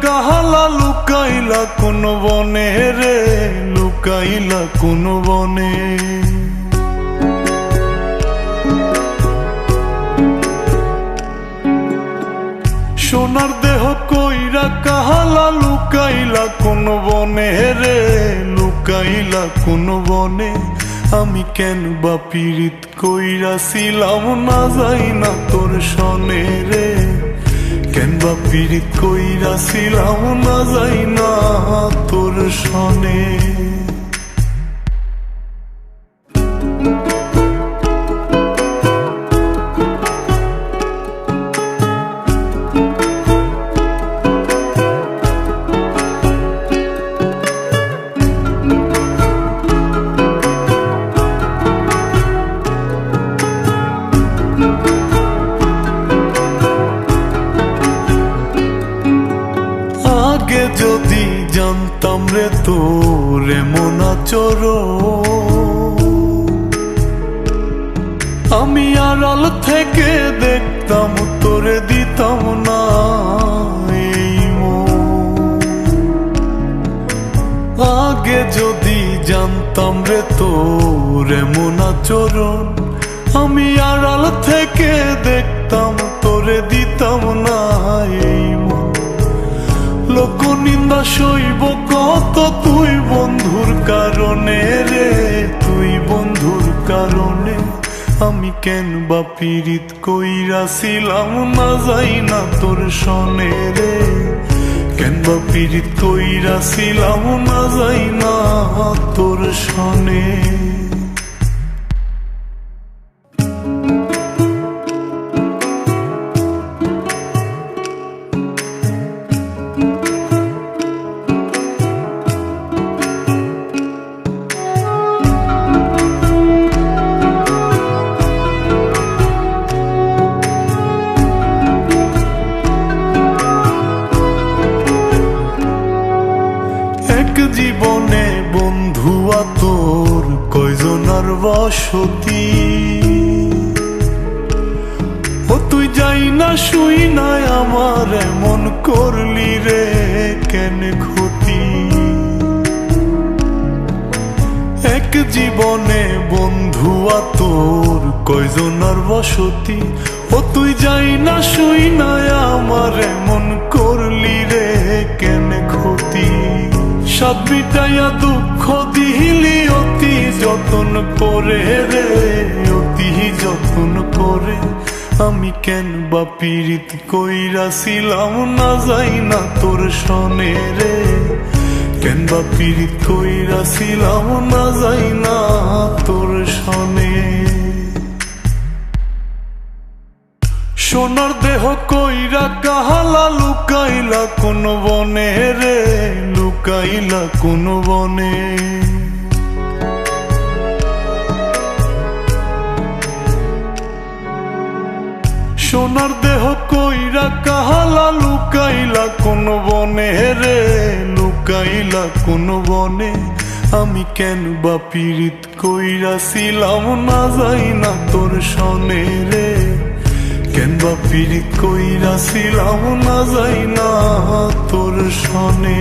কাহালা লুকাইলা কোন বনে রে, লুকাইলা কোন বনে। সোনার দেহ কইরা কাহালা লুকাইলা কোন বনে রে, লুকাইলা কোন বনে। আমি কেন বা পীড়িত কইরাছিলাম না যাই না তোর সনে রে, কেন বা পীড়িত কইরাছিলাম না যাই না তোর সনে। আগে যদি জানতাম রে তোর এমন আচরণ, আমি আড়াল থেকে দেখতাম তোরে দিতাম না এই মন। আগে যদি জানতাম রে তোর এমন আচরণ, আমি আড়াল থেকে দেখতাম তোরে দিতাম না এই মন। লোক নিন্দা সইব কত তুই বন্ধুর কারণে রে, তুই বন্ধুর কারণে। আমি কেন বা পীড়িত কইরাছিলাম না যাই না তোর সনে রে, কেন বা পীড়িত কইরাছিলাম না যাই না তোর সনে। জীবনে বন্ধুয়া তোর কয়জনার বসতি, ও তুই যাই না শুই নাই আমার এমন করলি রে কেন ক্ষতি। এক জীবনে বন্ধুয়া তোর কয়জনার বসতি, ও তুই যাই না শুই নাই আমার এমন করলি রে কেন ক্ষতি। সাত মিটাইয়া দুঃখ দিলি অতি যতন করে রে, অতি যতন করে। আমি কেন বা পীড়িত কইরাছিলাম না যাই না তোর সনে রে, কেন বা পীড়িত কইরাছিলাম না যাই না তোর সনে। সোনার দেহ কইরা কাহালা লুকাইলা কোন বনে রে, লুকাইলা কোন বনে। সোনার দেহ কইরা কাহালা লুকাইলা কোন বনে রে, লুকাইলা কোন বনে। আমি কেন বা পীড়িত কইরাছিলাম না যাই না তোর সনে রে, কেন বা পীড়িত কইরাছিলাম না যাই না তোর সনে।